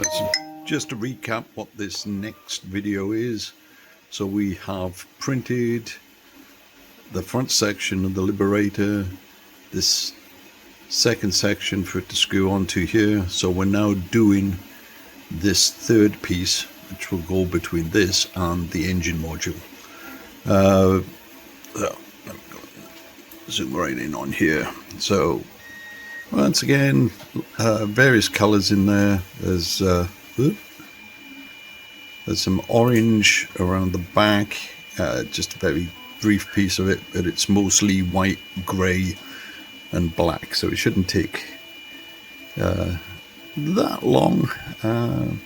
So just to recap what this next video is. So we have printed the front section of the Liberator, this second section for it to screw onto here. So we're now doing this third piece, which will go between this and the engine module. So let me go zoom right in on here. So once again, various colors in there. There's some orange around the back, just a very brief piece of it, but it's mostly white, grey and black, so it shouldn't take that long.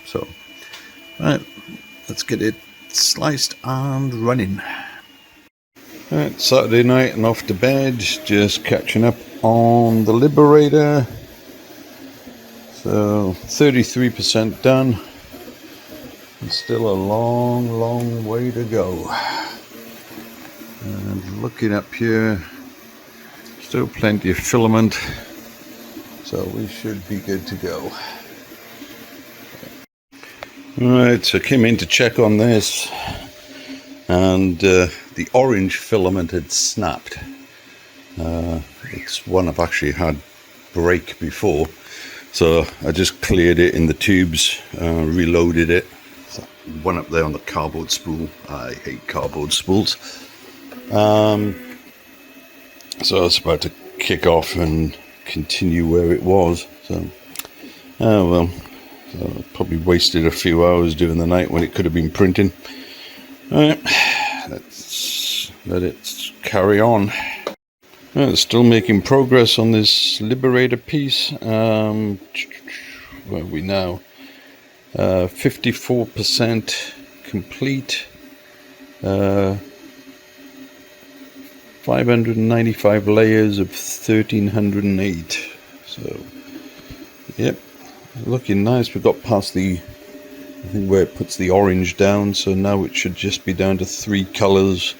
So right, let's get it sliced and running. Right, Saturday night and off to bed, just catching up on the Liberator. So 33% done, and still a long way to go. And looking up here, still plenty of filament, so we should be good to go. Alright, so I came in to check on this, and the orange filament had snapped. It's one I've actually had break before, so I just cleared it in the tubes, reloaded it. So one up there on the cardboard spool. I hate cardboard spools. So I was about to kick off and continue where it was. So, oh well. So probably wasted a few hours during the night when it could have been printing. Alright, let's let it carry on. Still making progress on this Liberator piece. Where are we now? 54% complete. 595 layers of 1308. So, yep, looking nice. We've got past the, I think, where it puts the orange down, so now it should just be down to 3 colors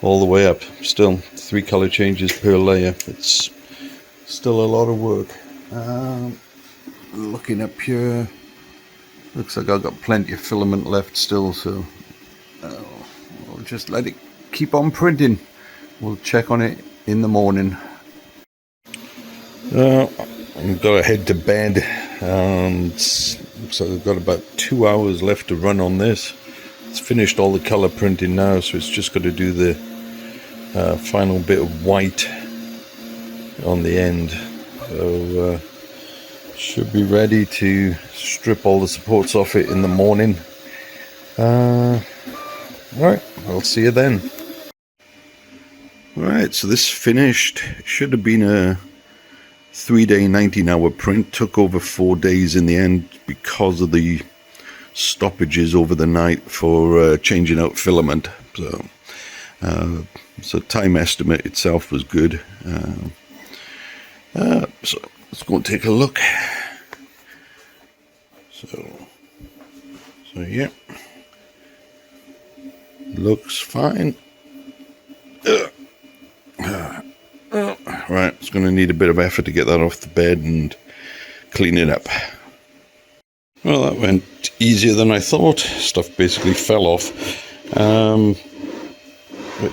all the way up. Still 3 color changes per layer. It's still a lot of work. Looking up here, looks like I've got plenty of filament left still, so I'll just let it keep on printing. We'll check on it in the morning. I've got to head to bed, so I've got about 2 hours left to run on this. It's finished all the color printing now, so it's just got to do the final bit of white on the end. So should be ready to strip all the supports off it in the morning. Right, I'll see you then. Right, so this finished. Should have been a 3-day, 19-hour print. Took over 4 days in the end because of the stoppages over the night for changing out filament. So time estimate itself was good. So let's go and take a look. So yeah, looks fine. Right, it's going to need a bit of effort to get that off the bed and clean it up. Well, that went easier than I thought. Stuff basically fell off. But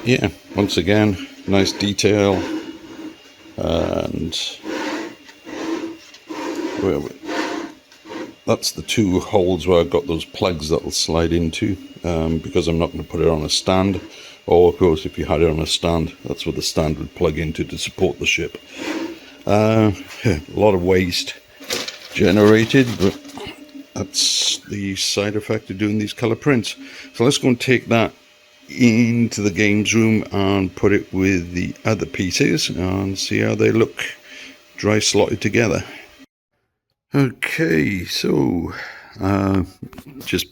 yeah, once again, nice detail. And that's the 2 holes where I've got those plugs that will slide into, because I'm not going to put it on a stand. Or of course, if you had it on a stand, that's where the stand would plug into to support the ship. A lot of waste generated, but that's the side effect of doing these color prints. So let's go and take that into the games room and put it with the other pieces and see how they look dry slotted together. Okay, so just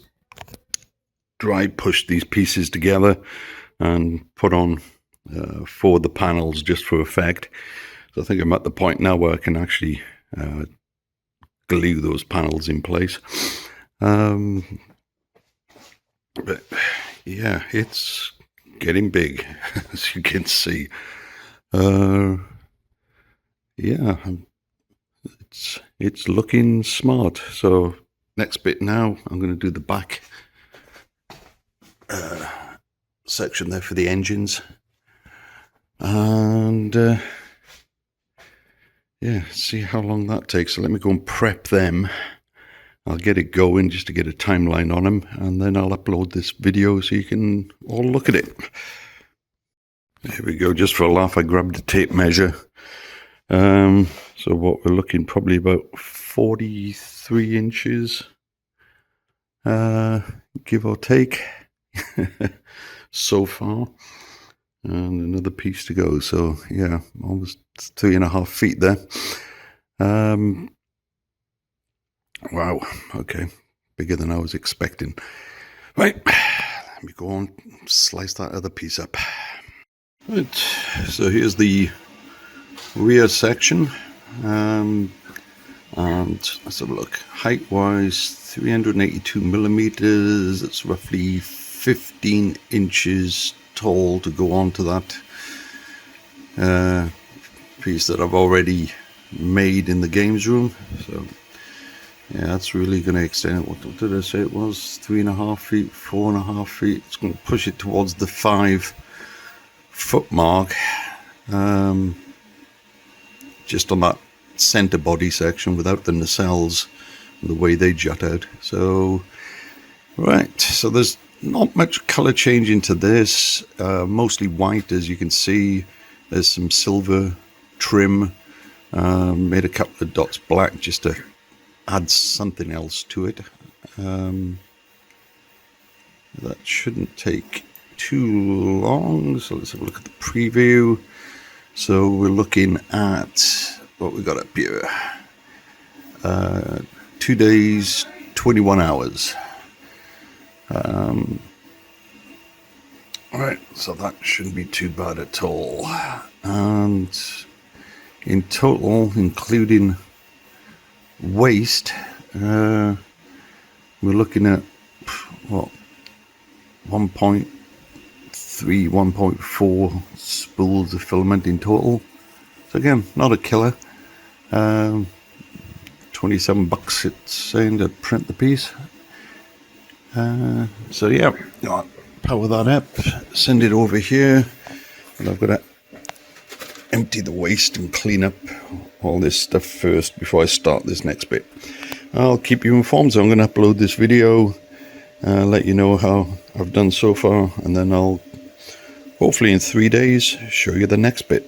dry pushed these pieces together and put on 4 of the panels just for effect. So I think I'm at the point now where I can actually glue those panels in place. But yeah, it's getting big, as you can see. Yeah, it's looking smart. So next bit now, I'm going to do the back section there for the engines. And yeah, see how long that takes. So let me go and prep them. I'll get it going just to get a timeline on them, and then I'll upload this video so you can all look at it. Here we go, just for a laugh, I grabbed a tape measure. So what we're looking, probably about 43 inches, give or take, so far. And another piece to go. So yeah, almost 3.5 feet there. Wow, okay, bigger than I was expecting. Right, let me go on, slice that other piece up. Right, so here's the rear section, and let's have a look. Height wise, 382 millimeters. It's roughly 15 inches tall to go on to that piece that I've already made in the games room. So yeah, that's really going to extend it. What did I say it was? 3.5 feet, 4.5 feet. It's going to push it towards the 5 foot mark, just on that center body section without the nacelles and the way they jut out. So right, so there's not much color change into this, mostly white, as you can see. There's some silver trim, made a couple of dots black just to add something else to it. That shouldn't take too long, so let's have a look at the preview. So we're looking at what we got up here, 2 days, 21 hours. Alright, so that shouldn't be too bad at all. And in total, including waste, we're looking at what, 1.3, 1.4 spools of filament in total. So again, not a killer. 27 bucks it's saying to print the piece. So yeah, power that up, send it over here, and I've got to empty the waste and clean up all this stuff first before I start this next bit. I'll keep you informed, so I'm going to upload this video, let you know how I've done so far, and then I'll hopefully in 3 days show you the next bit.